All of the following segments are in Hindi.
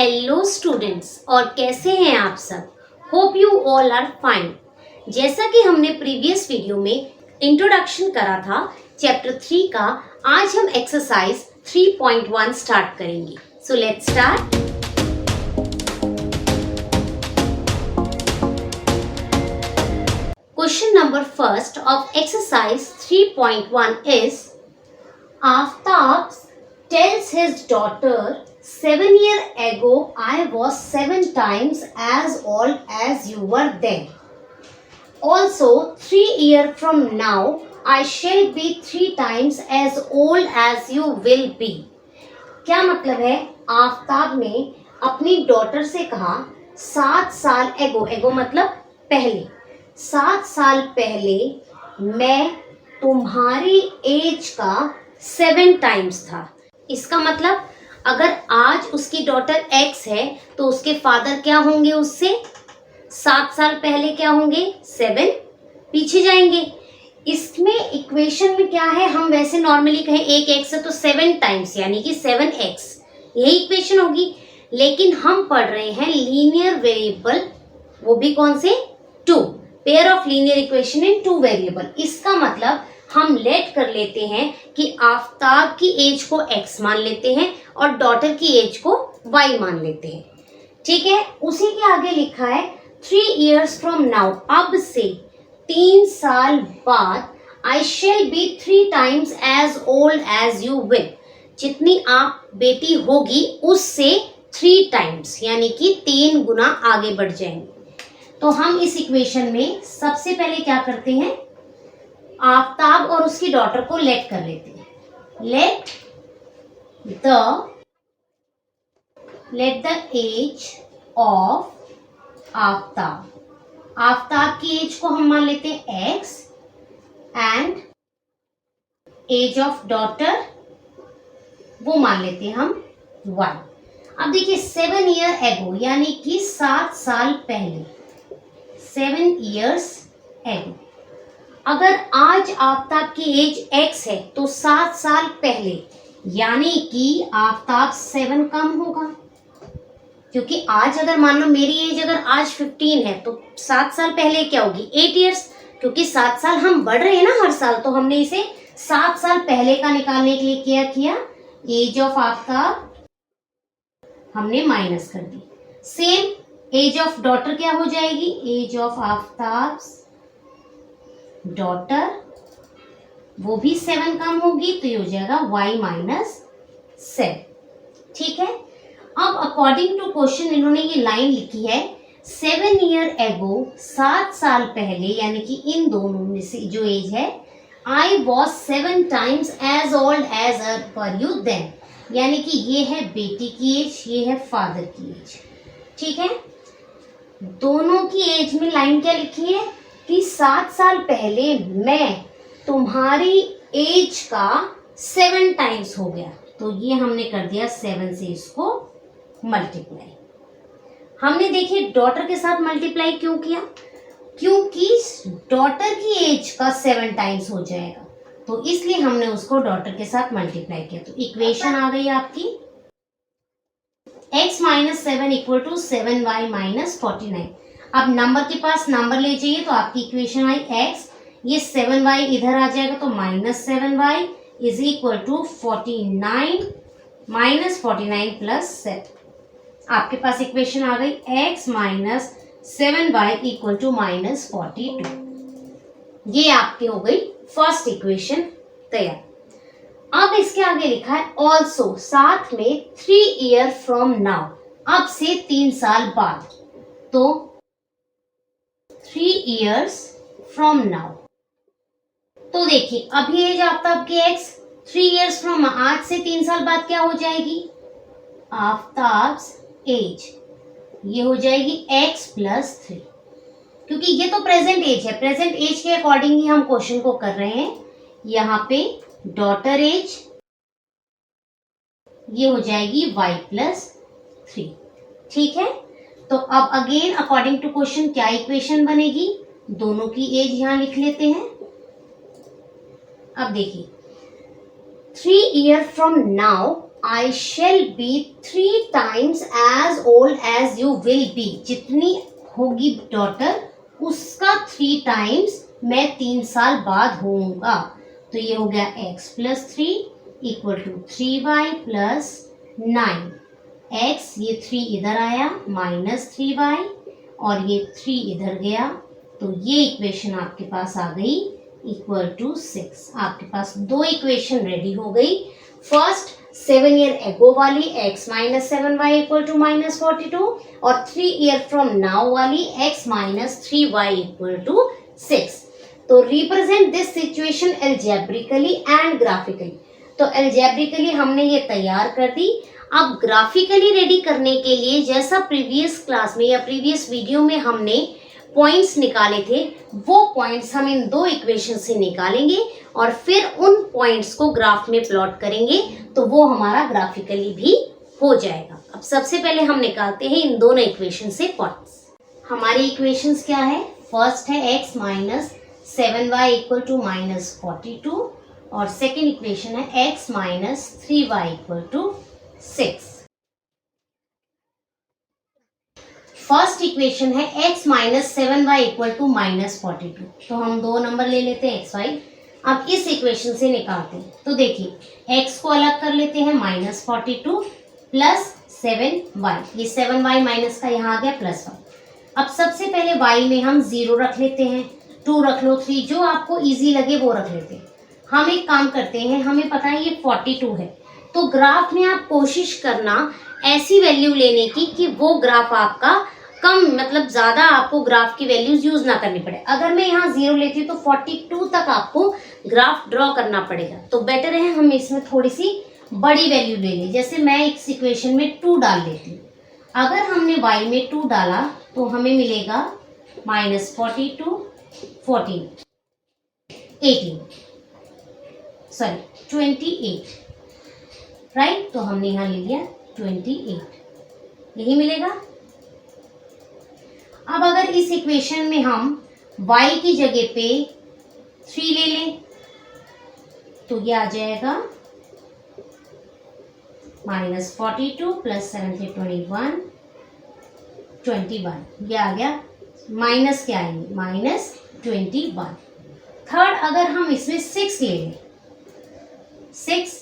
हेलो स्टूडेंट्स, और कैसे हैं आप सब। Hope you all are fine. जैसा कि हमने प्रीवियस वीडियो में इंट्रोडक्शन करा था चैप्टर 3 का, आज हम एक्सरसाइज 3.1 स्टार्ट करेंगे। So let's start. Question number first of exercise 3.1 is Aftab tells his daughter, 7 years ago I was 7 times as old as you were then. Also 3 years from now I shall be 3 times as old as you will be. क्या मतलब है? आफ्ताब ने अपनी डॉटर से कहा 7 साल एगो मतलब पहले, 7 साल पहले मैं तुम्हारी एज का 7 टाइम्स था। इसका मतलब अगर आज उसकी डॉटर एक्स है तो उसके फादर क्या होंगे, उससे 7 साल पहले क्या होंगे, 7 पीछे जाएंगे। इसमें इक्वेशन में क्या है, हम वैसे नॉर्मली कहें एक एक्स है तो 7 टाइम्स यानी कि 7x, यही इक्वेशन होगी। लेकिन हम पढ़ रहे हैं लीनियर वेरिएबल, वो भी कौन से, 2, pair of linear equation in 2 variable. इसका मतलब हम लेट कर लेते हैं कि आफ्ताब की एज को x मान लेते हैं और डॉटर की एज को y मान लेते हैं। ठीक है, उसी के आगे लिखा है 3 years from now, अब से 3 साल बाद I shall be 3 times as old as you will, जितनी आप बेटी होगी उससे 3 टाइम्स यानी कि 3 गुना आगे बढ़ जाएंगे। तो हम इस इक्वेशन में सबसे पहले क्या करते हैं, आफ्ताब और उसकी डॉटर को लेट कर लेते हैं। Let the age of Aftab की एज को हम मान लेते हैं x and age of daughter वो मान लेते हैं हम y। अब देखिए 7 years ago यानी कि 7 साल पहले, 7 years ago, अगर आज आफ्ताब की एज x है तो 7 साल पहले यानी कि आफ्ताब 7 कम होगा, क्योंकि आज अगर मान लो मेरी एज अगर आज 15 है तो 7 साल पहले क्या होगी, 8 years, क्योंकि 7 साल हम बढ़ रहे हैं ना हर साल, तो हमने इसे 7 साल पहले का निकालने के लिए क्या किया, एज ऑफ आफ्ताब हमने माइनस कर दी। सेम एज ऑफ डॉटर क्या हो जाएगी, एज ऑफ आफ्ताब डॉटर वो भी 7 कम होगी, तो ये हो जाएगा y माइनस 7। ठीक है, अब अकॉर्डिंग टू क्वेश्चन इन्होंने ये लाइन लिखी है 7 years ago, 7 साल पहले यानी कि इन दोनों में से जो एज है, I was 7 times as old as per you then, यानी कि ये है बेटी की एज, ये है फादर की एज। ठीक है, दोनों की एज में लाइन क्या लिखी है कि 7 साल पहले मैं तुम्हारी एज का 7 टाइम्स हो गया, तो ये हमने कर दिया 7 से इसको मल्टीप्लाई। हमने देखिए डॉटर के साथ मल्टीप्लाई क्यों किया, क्योंकि डॉटर की एज का 7 टाइम्स हो जाएगा, तो इसलिए हमने उसको डॉटर के साथ मल्टीप्लाई किया। तो इक्वेशन आ गई आपकी x minus 7 equal to 7y minus 49। अब नंबर के पास नंबर ले जाइए तो आपकी इक्वेशन आई x, ये 7y इधर आ जाएगा तो minus 7y is equal to 49 minus 49 plus 7। आपके पास इक्वेशन आ गई x minus 7y equal to minus 42। ये आपकी हो गई फर्स्ट इक्वेशन तैयार। अब इसके आगे लिखा है ऑल्सो, साथ में 3 years फ्रॉम नाउ, अब से 3 साल बाद, तो 3 years from now। तो देखिए अभी एज आफ्ताब की x, 3 years from आज से 3 साल बाद क्या हो जाएगी, आफ्ताब एज ये हो जाएगी x प्लस 3, क्योंकि ये तो प्रेजेंट एज है, प्रेजेंट एज के अकॉर्डिंग ही हम क्वेश्चन को कर रहे हैं। यहाँ पे डॉटर एज ये हो जाएगी y प्लस 3। ठीक है, तो अब अगेन अकॉर्डिंग टू क्वेश्चन क्या इक्वेशन बनेगी, दोनों की एज यहां लिख लेते हैं। अब देखिए 3 years from now I shall be 3 times as old as you will be. जितनी होगी डॉटर उसका 3 टाइम्स मैं 3 साल बाद होऊंगा। तो ये हो गया x plus 3 equal to 3y plus 9। x ये 3 इधर आया माइनस 3y और ये 3 इधर गया, तो ये इक्वेशन आपके पास आ गई इक्वल टू 6। आपके पास दो इक्वेशन रेडी हो गई। फर्स्ट 7 ईयर एगो वाली x minus 7y equal to minus 42 और 3 ईयर फ्रॉम नाउ वाली x minus 3y equal to 6। तो represent this situation algebraically and graphically. तो एल्जेब्रिकली हमने ये तैयार कर दी। अब ग्राफिकली रेडी करने के लिए जैसा प्रीवियस क्लास में या प्रीवियस वीडियो में हमने पॉइंट्स निकाले थे, वो पॉइंट्स हम इन दो इक्वेशन से निकालेंगे और फिर उन पॉइंट्स को ग्राफ में प्लॉट करेंगे, तो वो हमारा ग्राफिकली भी हो जाएगा। अब सबसे पहले हम निकालते हैं इन दोनों इक्वेशन से पॉइंट्स। हमारी इक्वेशंस क्या है? फर्स्ट है x minus 7y equal to minus 42 और सेकेंड इक्वेशन है x minus 3y equal to 6। First equation है x minus 7y equal to minus 42। तो हम दो नंबर ले लेते हैं x y। अब इस इक्वेशन से निकालते हैं, तो देखिए x को अलग कर लेते हैं माइनस 42 प्लस 7y। ये 7y माइनस का यहाँ आ गया प्लस 1। अब सबसे पहले y में हम 0 रख लेते हैं, 2 रख लो, 3 जो आपको इजी लगे वो रख लेते हैं। हम एक काम करते हैं, हमें पता है ये 42 है, तो ग्राफ में आप कोशिश करना ऐसी वैल्यू लेने की कि वो ग्राफ आपका कम, मतलब ज्यादा आपको ग्राफ की वैल्यूज यूज ना करनी पड़े। अगर मैं यहाँ 0 लेती हूँ तो 42 तक आपको ग्राफ ड्रॉ करना पड़ेगा, तो बेटर है हम इसमें थोड़ी सी बड़ी वैल्यू ले लें। जैसे मैं इस इक्वेशन में 2 डाल लेती हूँ। अगर हमने y में 2 डाला तो हमें मिलेगा माइनस 42 14 18 सॉरी 28, राइट। तो हमने यहाँ ले लिया 28, यही मिलेगा। अब अगर इस इक्वेशन में हम y की जगह पे 3 ले लें तो ये आ जाएगा माइनस 42 प्लस 7 से 21 ये आ गया। माइनस क्या आएंगे? माइनस 21। थर्ड अगर हम इसमें 6 ले लें, 6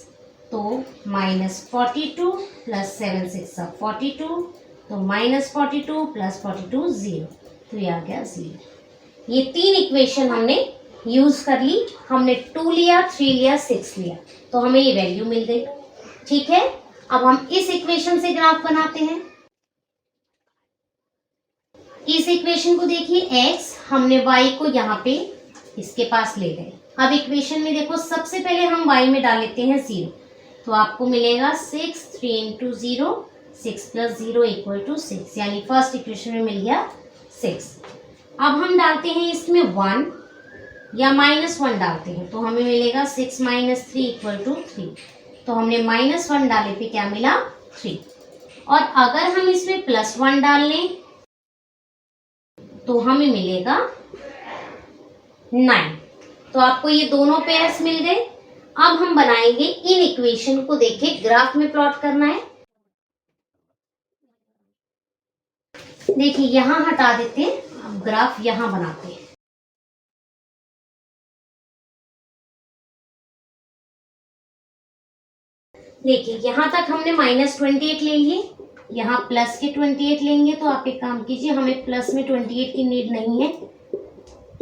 तो माइनस 42 प्लस 7 6 42, तो माइनस 42 प्लस 42 0, तो ये आ गया 0। ये 3 इक्वेशन हमने यूज कर ली। हमने 2 लिया, 3 लिया, 6 लिया, तो हमें ये वैल्यू मिल गई। ठीक है, अब हम इस इक्वेशन से ग्राफ बनाते हैं। इस इक्वेशन को देखिए, x हमने y को यहाँ पे इसके पास ले गए। अब इक्वेशन में देखो, सबसे पहले हम y में डाल लेते हैं 0, तो आपको मिलेगा 6 3 इंटू 0 6 प्लस 0 इक्वल टू 6, यानी फर्स्ट इक्वेशन में मिल गया 6। अब हम डालते हैं इसमें 1 या माइनस 1 डालते हैं, तो हमें मिलेगा 6 माइनस 3 इक्वल टू 3। तो हमने माइनस 1 डाले पे क्या मिला? 3। और अगर हम इसमें प्लस 1 डाल लें तो हमें मिलेगा 9। तो आपको ये दोनों पेयर्स मिल गए। अब हम बनाएंगे इन इक्वेशन को, देखिए ग्राफ में प्लॉट करना है। देखिए यहां हटा देते हैं, अब ग्राफ यहां बनाते हैं। देखिए यहां तक हमने माइनस 28 ले लिए, यहाँ प्लस के 28 लेंगे, तो आप एक काम कीजिए, हमें प्लस में 28 की नीड नहीं है,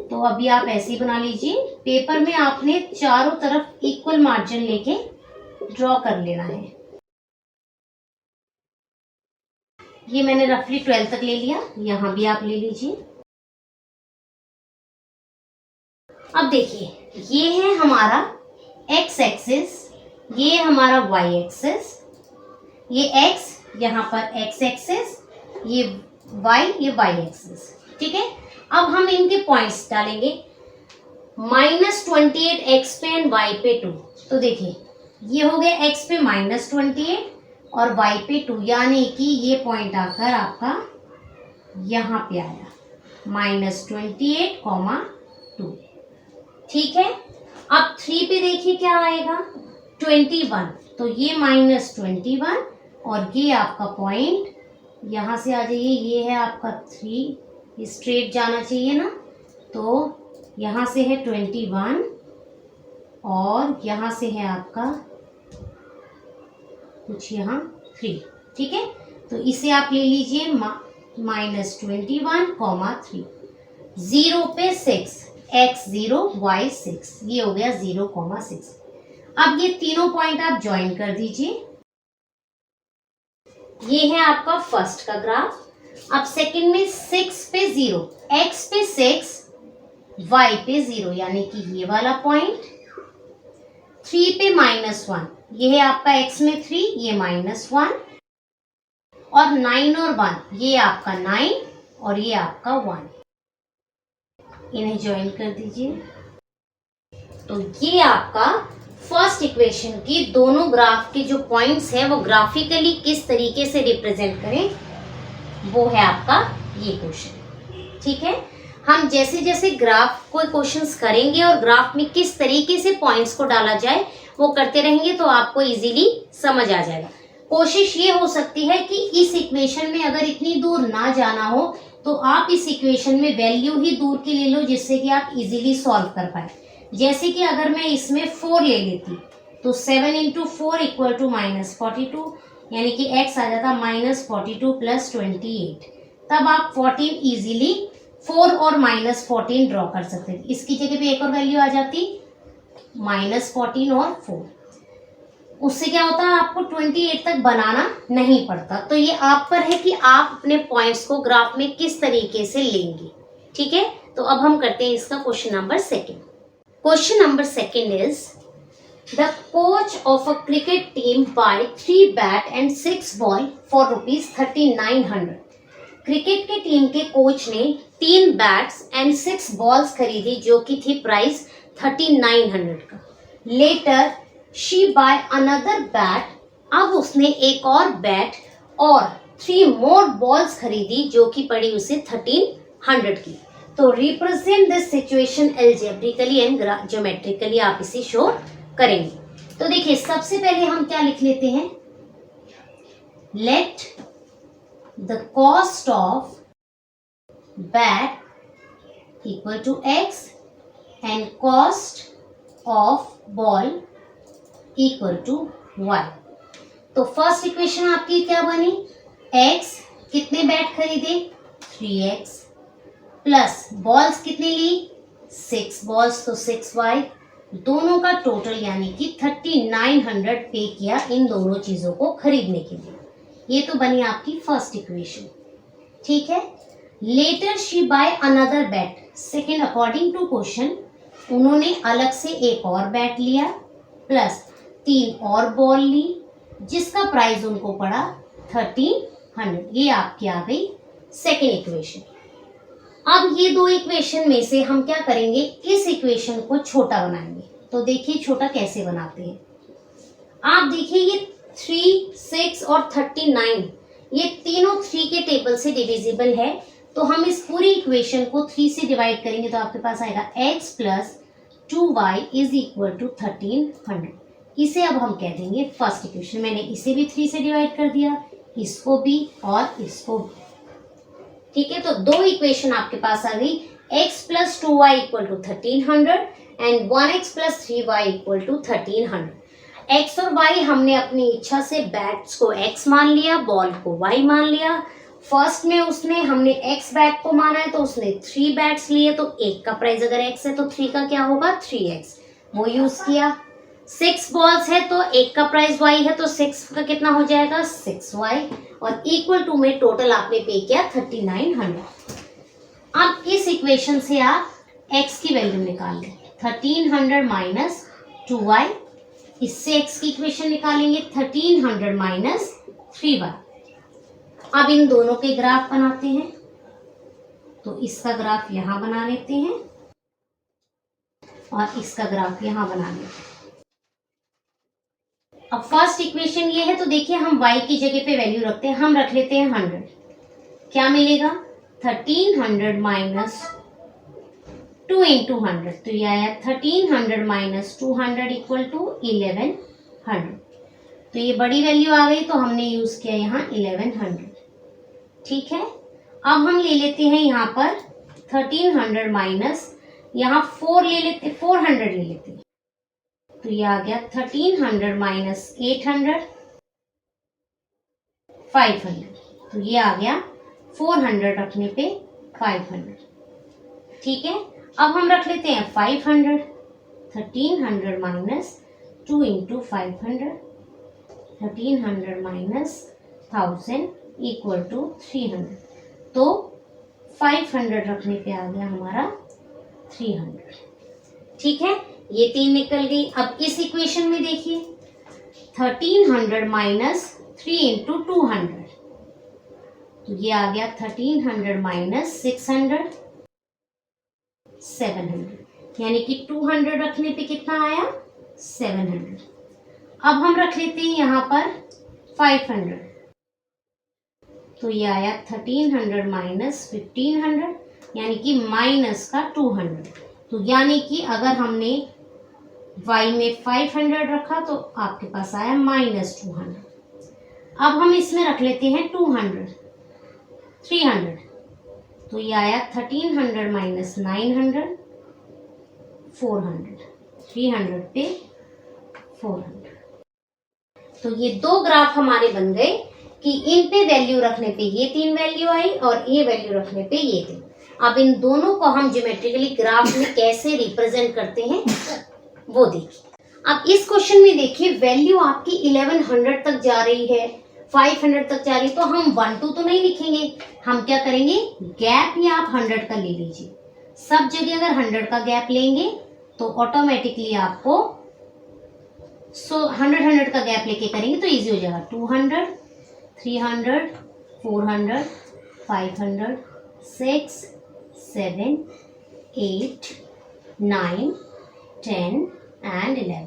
तो अभी आप ऐसे ही बना लीजिए। पेपर में आपने चारों तरफ इक्वल मार्जिन लेके ड्रॉ कर लेना है। ये मैंने रफली 12 तक ले लिया, यहाँ भी आप ले लीजिए। अब देखिए ये है हमारा x एक्सिस, ये हमारा y एक्सिस, ये x यहाँ पर x एक्सिस, ये y एक्सिस। ठीक है, अब हम इनके पॉइंट्स डालेंगे। -28 x पे एंड y पे 2, तो देखिए ये हो गया x पे -28 और y पे 2, यानी कि ये पॉइंट आकर आपका यहाँ पे आया -28, 2। ठीक है, अब 3 पे देखिए क्या आएगा, 21, तो ये -21 और ये आपका पॉइंट यहाँ से आ जाइए, ये है आपका 3, स्ट्रेट जाना चाहिए ना, तो यहाँ से है 21 और यहाँ से है आपका कुछ यहाँ 3, ठीक है। तो इसे आप ले लीजिए -21, 3, 0 पे 6, x 0 y 6, ये हो गया 0,6। अब ये तीनों पॉइंट आप ज्वाइन कर दीजिए। ये है आपका फर्स्ट का ग्राफ। अब सेकंड में 6 पे 0, x पे 6, y पे 0, यानी कि ये वाला पॉइंट। 3 पे -1, ये है आपका x में 3, ये -1, और 9 और 1, ये आपका 9 और ये आपका 1, इन्हें ज्वाइन कर दीजिए। तो ये आपका फर्स्ट इक्वेशन की दोनों ग्राफ के जो पॉइंट्स है वो ग्राफिकली किस तरीके से रिप्रेजेंट करें, वो है आपका ये क्वेश्चन, ठीक है। हम जैसे जैसे ग्राफ को क्वेश्चंस करेंगे और ग्राफ में किस तरीके से पॉइंट्स को डाला जाए वो करते रहेंगे तो आपको इजीली समझ आ जाएगा। कोशिश ये हो सकती है कि इस इक्वेशन में अगर इतनी दूर ना जाना हो तो आप इस इक्वेशन में वैल्यू ही दूर की ले लो, जिससे कि आप इजीली सॉल्व कर पाए। जैसे कि अगर मैं इसमें 4 ले लेती तो 7 × 4 = -42, यानी कि x आ जाता -42 + 28। तब आप 14 इजीली 4 और -14 ड्रॉ कर सकते थे। इसकी जगह पे एक और वैल्यू आ जाती -14 और 4। उससे क्या होता है, आपको 28 तक बनाना नहीं पड़ता। तो ये आप पर है कि आप अपने पॉइंट्स को ग्राफ में किस तरीके से लेंगे, ठीक है। तो अब हम करते हैं इसका question number 2। Question number 2 is the coach of a cricket team buy 3 bat and 6 ball for ₹3900। Cricket के टीम के कोच ने 3 बैट्स एंड 6 बॉल्स खरीदी जो कि थी प्राइस 3900 का। Later she buy another bat, अब उसने एक और बैट और 3 मोर बॉल्स खरीदी जो कि पड़ी उसे 1300 की। तो represent this situation algebraically and geometrically आप इसे शो करेंगे। तो देखिए सबसे पहले हम क्या लिख लेते हैं, let the cost of bat equal to x and cost of ball equal to y। तो फर्स्ट इक्वेशन आपकी क्या बनी, x कितने बैट खरीदे 3x प्लस बॉल्स कितने ली 6 बॉल्स तो 6y, दोनों का टोटल यानी कि 3900 पे किया इन दोनों चीजों को खरीदने के लिए। ये तो बनी आपकी फर्स्ट इक्वेशन, ठीक है। Later she buy another bat, second according to question उन्होंने अलग से एक और बैट लिया प्लस 3 और बॉल ली जिसका प्राइस उनको पड़ा 1300। ये आपकी आ गई सेकेंड इक्वेशन। अब ये दो इक्वेशन में से हम क्या करेंगे, इस इक्वेशन को छोटा बनाएंगे। तो देखिए छोटा कैसे बनाते हैं। आप देखिए ये 3, 6 और 39 ये तीनों 3 के टेबल से डिविजिबल है। तो हम इस पूरी इक्वेशन को 3 से डिवाइड करेंगे तो आपके पास आएगा x + 2y = 1300। इसे अब हम कह देंगे फर्स्ट इक्वेशन। मैंने इसे भी 3 से डिवाइड कर दिया, इसको भी और इसको भी, ठीक है। तो दो इक्वेशन आपके पास आ गई, x + 2y = 1300 and 1x + 3y = 1300। x और y हमने अपनी इच्छा से बैट्स को x मान लिया, बॉल को y मान लिया। फर्स्ट में हमने x बैट को माना है तो उसने 3 बैट्स लिए, तो एक का प्राइस अगर x है तो 3 का क्या होगा 3x, वो यूज किया। 6 बॉल्स है तो एक का प्राइस y है तो 6 का कितना हो जाएगा 6y, और इक्वल टू में टोटल आपने पे किया 3900। अब इस इक्वेशन से आप x की वैल्यू निकाल लें, 1300 - 2y। इससे x की इक्वेशन निकालेंगे 1300 - 3y। अब इन दोनों के ग्राफ बनाते हैं। तो इसका ग्राफ यहां बना लेते हैं और इसका ग्राफ यहां बना लेते हैं। अब फर्स्ट इक्वेशन ये है तो देखिए हम y की जगह पे वैल्यू रखते हैं, हम रख लेते हैं 100। क्या मिलेगा 1300 - 2 × 100, तो ये आया 1300 - 200 = 11 1100। तो ये बड़ी वैल्यू आ गई तो हमने यूज किया यहाँ 1100। ठीक है, अब हम ले लेते हैं यहाँ पर 1300 माइनस, यहाँ 4 ले लेते, 400 ले लेते हैं। तो ये आ गया 1300 माइनस 800, 500। तो ये आ गया 400 रखने पे 500। ठीक है, अब हम रख लेते हैं 500। 1300 minus 2 into 500, 1300 minus 1000 equal to 300। तो 500 रखने पे आ गया हमारा 300। ठीक है, ये 3 निकल गई। अब इस इक्वेशन में देखिए 1300 माइनस 3 इंटू 200, तो ये आ गया 1300 माइनस 600, 700, यानी कि 200 रखने पे कितना आया 700। अब हम रख लेते हैं यहाँ पर 500, तो ये आया 1300 माइनस 1500, यानी कि माइनस का 200। तो यानी कि अगर हमने y में 500 रखा तो आपके पास आया माइनस 200। अब हम इसमें रख लेते हैं 200, 300, तो ये आया 1300 माइनस 900, 400, 300 पे 400। तो ये दो ग्राफ हमारे बन गए कि इन पे वैल्यू रखने पे ये 3 वैल्यू आई और ये वैल्यू रखने पे ये 3। अब इन दोनों को हम ज्योमेट्रिकली ग्राफ में कैसे रिप्रेजेंट करते हैं वो देखिए। अब इस क्वेश्चन में देखिए वैल्यू आपकी 1100 तक जा रही है, 500 तक जा रही है, तो हम 1 2 तो नहीं लिखेंगे, हम क्या करेंगे गैप ही आप 100 का ले लीजिए। सब जगह अगर 100 का गैप लेंगे तो ऑटोमेटिकली आपको 100 का गैप लेके करेंगे तो इजी हो जाएगा। 200, 300, 400, 500, 6, 7, 8, 9, 10 एंड 11।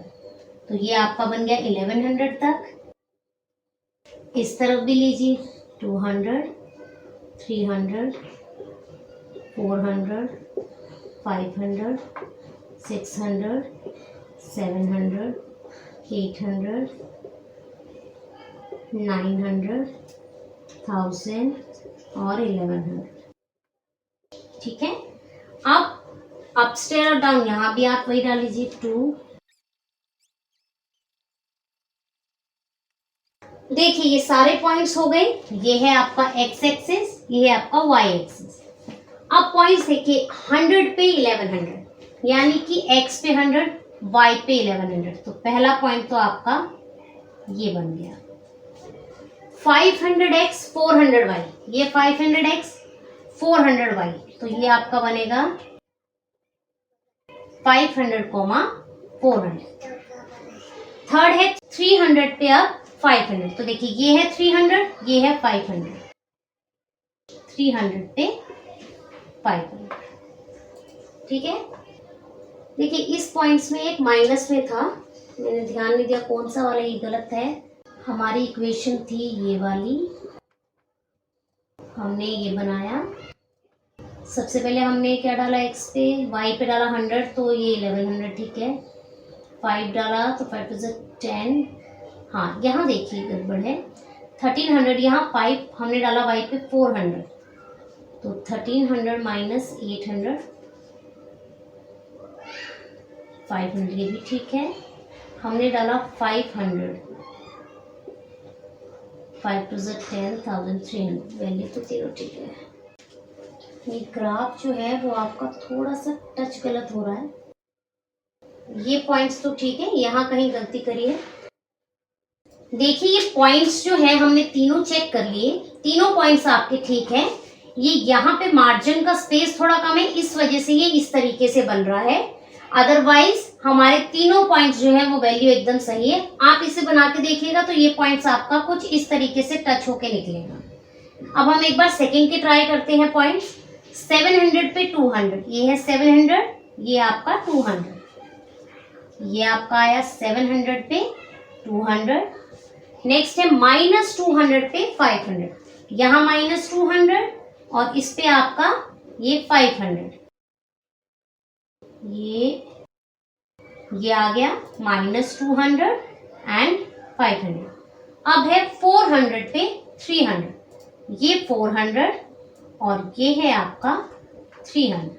तो ये आपका बन गया 1100 तक। इस तरफ भी लीजिए 200, 300, 400, 500, 600, 700, 800, 900, 1000 और 1100। ठीक है, अब अपस्टेयर और डाउन यहाँ भी आप वही डाल लीजिए 2। देखिए ये सारे पॉइंट्स हो गए, ये है आपका x एक्सिस, ये है आपका y एक्सिस। अब पॉइंट्स देखिए 100 पे 1100, यानी कि x पे 100, y पे 1100। तो पहला पॉइंट तो आपका ये बन गया। 500x 400y, ये 500x 400y, तो ये आपका बनेगा 500, 400। थर्ड है 300 पे अब 500, तो देखिए ये है 300, ये है 500, 300 पे 500। ठीक है, देखिए इस पॉइंट्स में एक माइनस में था, मैंने ध्यान नहीं दिया कौन सा वाला, ये गलत है। हमारी इक्वेशन थी ये वाली, हमने ये बनाया। सबसे पहले हमने क्या डाला x पे, y पे डाला 100, तो ये 1100। ठीक है, 5 डाला तो 5 to 10। हाँ यहाँ देखिए गड़बड़ है, 1300 यहाँ 5 हमने डाला y पे 400, तो 1300 माइनस 800, 500, ये भी ठीक है। हमने डाला 500, 5 to 10, 1300, वैल्यू तो तीनों ठीक है। ये ग्राफ जो है वो आपका थोड़ा सा टच गलत हो रहा है। ये पॉइंट्स तो ठीक है, यहाँ कहीं गलती करी है। देखिए ये पॉइंट्स जो है हमने तीनों चेक कर लिए, तीनों पॉइंट्स आपके ठीक है। ये यहाँ पे मार्जिन का स्पेस थोड़ा कम है, इस वजह से ये इस तरीके से बन रहा है। अदरवाइज हमारे तीनों पॉइंट्स जो है वो वैल्यू एकदम सही है। आप इसे बना के देखिएगा तो ये पॉइंट्स आपका कुछ इस तरीके से टच होके निकलेगा। अब हम एक बार सेकंड के ट्राई करते हैं पॉइंट्स। 700 पे 200, ये है 700, ये आपका 200, ये आपका आया 700 पे 200। नेक्स्ट है माइनस 200 पे 500, यहाँ माइनस 200 और इस पे आपका ये 500, ये आ गया माइनस 200 एंड 500। अब है 400 पे 300, ये 400 और ये है आपका 300,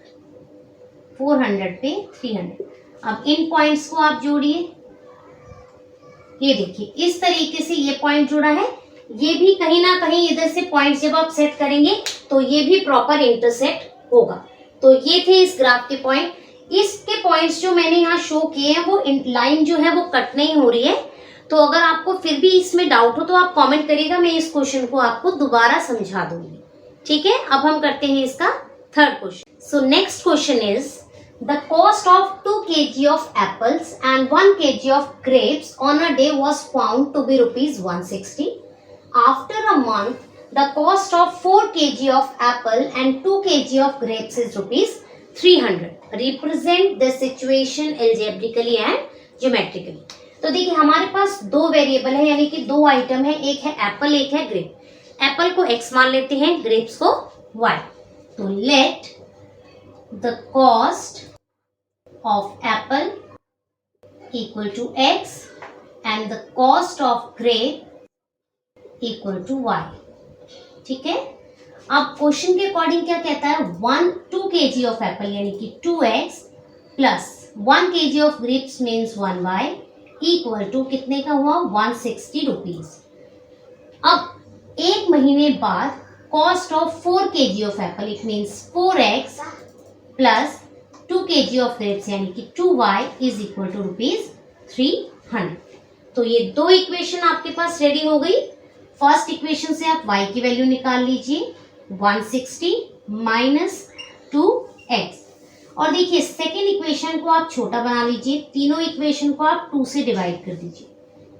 400 पे 300। अब इन पॉइंट्स को आप जोड़िए, ये देखिए इस तरीके से ये पॉइंट जुड़ा है, ये भी कहीं ना कहीं इधर से पॉइंट जब आप सेट करेंगे तो ये भी प्रॉपर इंटरसेक्ट होगा। तो ये थे इस ग्राफ के पॉइंट। इसके पॉइंट्स जो मैंने यहाँ शो किए हैं वो लाइन जो है वो कट नहीं हो रही है। तो अगर आपको फिर भी इसमें डाउट हो तो आप कमेंट करिएगा, मैं इस क्वेश्चन को आपको दोबारा समझा दूंगी। ठीक है, अब हम करते हैं इसका third question. So next question is the cost of 2 kg of apples and 1 kg of grapes on a day was found to be rupees 160. After a month, the cost of 4 kg of apple and 2 kg of grapes is rupees 300. Represent the situation algebraically and geometrically. तो देखिए हमारे पास दो वेरिएबल है, यानी कि दो आइटम है, एक है एप्पल एक है ग्रेप। एप्पल को x मान लेते हैं, ग्रेप्स को y। तो late the cost of apple equal to x and the cost of grape equal to y। ठीक है, अब क्वेश्चन के अकॉर्डिंग क्या कहता है, 2 kg of apple यानी कि 2x plus 1 kg of grapes means 1y equal to कितने का हुआ, 160 रुपीज। अब एक महीने बाद cost of 4 kg of apple it means 4x plus 2 kg of grapes यानी कि 2y is equal to rupees 300। तो ये दो इक्वेशन आपके पास रेडी हो गई। फर्स्ट इक्वेशन से आप y की वैल्यू निकाल लीजिए, 160 माइनस 2x। और देखिए सेकेंड इक्वेशन को आप छोटा बना लीजिए, तीनों इक्वेशन को आप 2 से डिवाइड कर दीजिए।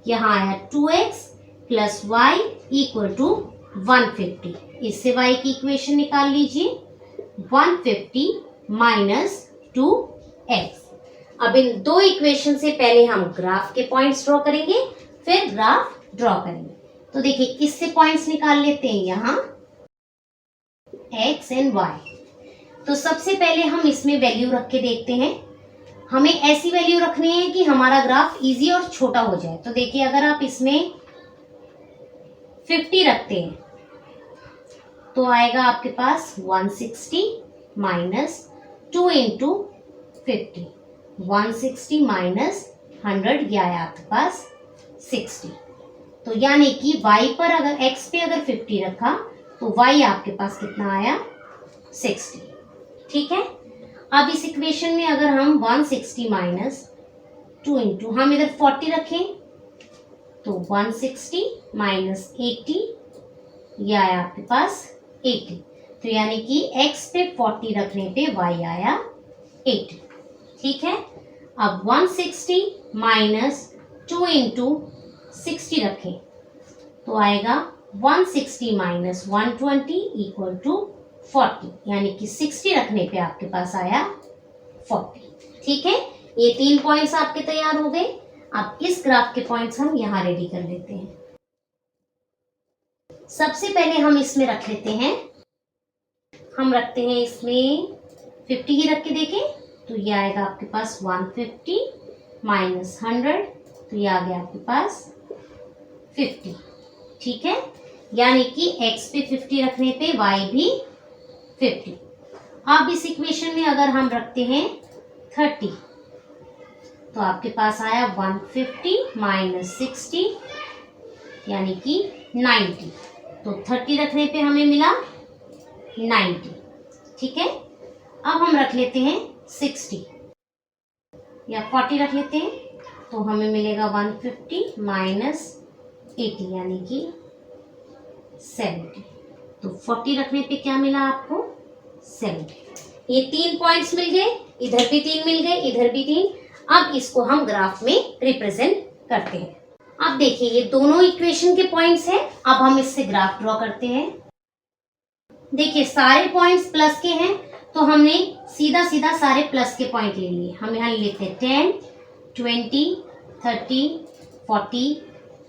यहाँ आया 2x plus y equal to 150। इससे y की इक्वेशन निकाल लीजिए, 150 माइनस 2x। अब इन दो इक्वेशन से पहले हम ग्राफ के पॉइंट्स ड्रॉ करेंगे, फिर ग्राफ ड्रॉ करेंगे। तो देखिए किससे पॉइंट्स निकाल लेते हैं, यहाँ x एंड y। तो सबसे पहले हम इसमें वैल्यू रख के देखते हैं। हमें ऐसी वैल्यू रखनी है कि हमारा ग्राफ इजी और छोटा हो जाए। तो देखिए अगर आप इसमें 50 रखते हैं तो आएगा आपके पास 160 माइनस 2 इंटू 50, 160 माइनस 100, यह आया आपके पास 60। तो यानी कि y पर अगर x पे अगर 50 रखा तो y आपके पास कितना आया, 60। ठीक है, अब इस इक्वेशन में अगर हम 160 माइनस 2 इंटू हम इधर 40 रखें तो 160 माइनस 80, यह आया आपके पास 80। तो यानी कि x पे 40 रखने पे y आया 80। ठीक है, अब 160 माइनस 2 इंटू 60 रखें तो आएगा 160 माइनस 120 इक्वल टू 40, यानी कि 60 रखने पे आपके पास आया 40। ठीक है, ये 3 पॉइंट्स आपके तैयार हो गए। अब इस ग्राफ के पॉइंट्स हम यहाँ रेडी कर लेते हैं। सबसे पहले हम इसमें रख लेते हैं, हम रखते हैं इसमें 50 ही रख के देखें तो ये आएगा आपके पास 150 माइनस 100, तो ये आ गया आपके पास 50। ठीक है, यानी कि x पे 50 रखने पे y भी 50। अब इस इक्वेशन में अगर हम रखते हैं 30 तो आपके पास आया 150 माइनस 60 यानी कि 90। तो 30 रखने पे हमें मिला 90। ठीक है, अब हम रख लेते हैं 60 या 40 रख लेते हैं तो हमें मिलेगा 150 माइनस 80 यानी कि 70। तो 40 रखने पे क्या मिला आपको, 70। ये 3 पॉइंट्स मिल गए, इधर भी 3 मिल गए, इधर भी 3। अब इसको हम ग्राफ में रिप्रेजेंट करते हैं। अब देखिए ये दोनों इक्वेशन के पॉइंट्स हैं। अब हम इससे ग्राफ ड्रॉ करते हैं। देखिए सारे पॉइंट्स प्लस के हैं तो हमने सीधा सीधा सारे प्लस के पॉइंट ले लिए। हम यहाँ लेते हैं 10, 20, 30, 40,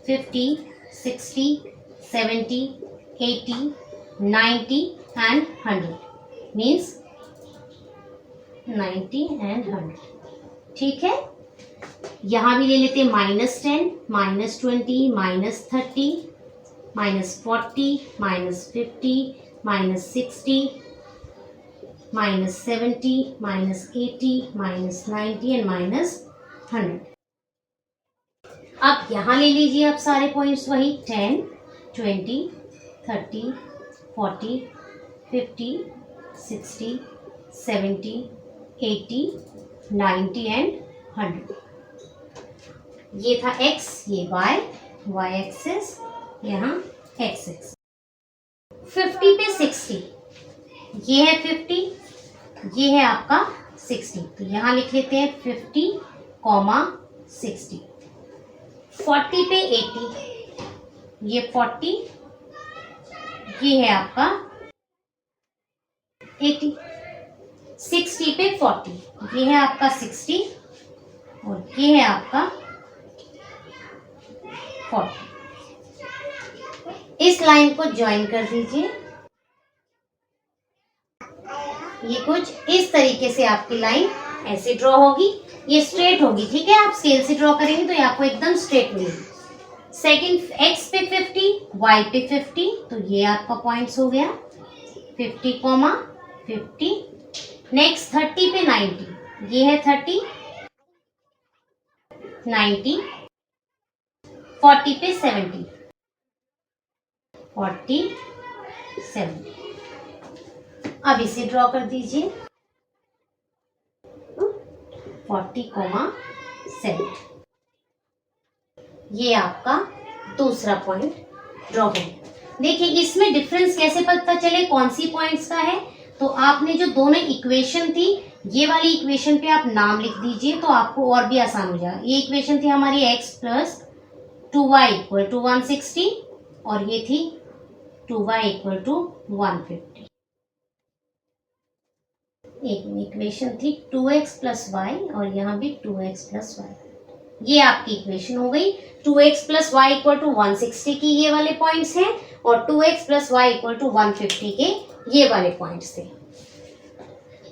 50, 60, 70, 80, 90 and 100 मीन्स 90 and 100। ठीक है, यहाँ भी ले लेते हैं -10, -20, -30, -40, -50, -60, -70, -80, -90 एंड -100। अब यहाँ ले लीजिए आप सारे पॉइंट्स वही 10, 20, 30, 40, 50, 60, 70, 80, 90 एंड 100। ये था x, ये y एक्सिस, यहाँ x एक्सिस। 50 पे 60, ये है 50, ये है आपका 60, तो यहाँ लिख लेते हैं 50, 60। 40 पे 80, ये 40, ये है आपका 80। 60 पे 40, ये है आपका 60 और ये है आपका 40। इस लाइन को ज्वाइन कर दीजिए। ये कुछ इस तरीके से आपकी लाइन ऐसे ड्रॉ होगी, ये स्ट्रेट होगी, ठीक है। आप स्केल से ड्रॉ करेंगे तो ये आपको एकदम स्ट्रेट मिलेगी। सेकंड, x पे 50, y पे 50, तो ये आपका पॉइंट्स हो गया 50, 50। नेक्स्ट 30 पे 90, ये है 30, 90। 40 पे 70, 40, 70। अब इसे ड्रॉ कर दीजिए 40, 70। ये आपका दूसरा पॉइंट ड्रॉ हो गया। देखिए इसमें डिफरेंस कैसे पता चले कौन सी पॉइंट्स का है, तो आपने जो दोनों इक्वेशन थी, ये वाली इक्वेशन पे आप नाम लिख दीजिए तो आपको और भी आसान हो जाएगा। ये इक्वेशन थी हमारी x + 2y = 160 और ये थी 2y = 150। एक इक्वेशन थी 2x + y और यहाँ भी 2x + y। ये आपकी इक्वेशन हो गई। 2x + y = 160 की ये वाले पॉइंट्स हैं और 2x + y = 150 के ये वाले पॉइंट्स थे।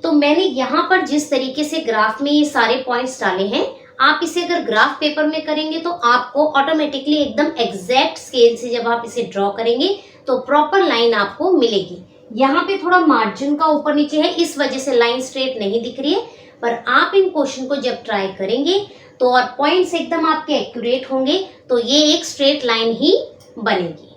तो मैंने यहाँ पर जिस तरीके से ग्राफ में ये सारे पॉइंट्स डाले हैं, आप इसे अगर ग्राफ पेपर में करेंगे तो आपको ऑटोमेटिकली एकदम एग्जैक्ट स्केल से जब आप इसे ड्रॉ करेंगे तो प्रॉपर लाइन आपको मिलेगी। यहाँ पे थोड़ा मार्जिन का ऊपर नीचे है, इस वजह से लाइन स्ट्रेट नहीं दिख रही है, पर आप इन क्वेश्चन को जब ट्राई करेंगे तो और पॉइंट्स एकदम आपके एक्यूरेट होंगे तो ये एक स्ट्रेट लाइन ही बनेगी।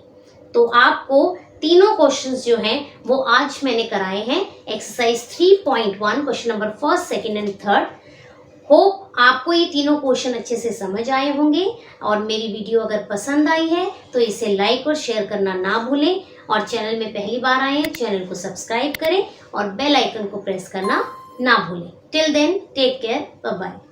तो आपको तीनों क्वेश्चंस जो हैं वो आज मैंने कराए हैं exercise 3.1 question number 1st, 2nd and 3rd। Hope आपको ये तीनों क्वेश्चन अच्छे से समझ आए होंगे और मेरी वीडियो अगर पसंद आई है तो इसे लाइक और शेयर करना ना भूलें और चैनल में पहली बार आए हैं चैनल को सब्सक्राइब करें और बेल आइकन को प्रेस करना ना भूलें। Till then take care, bye bye.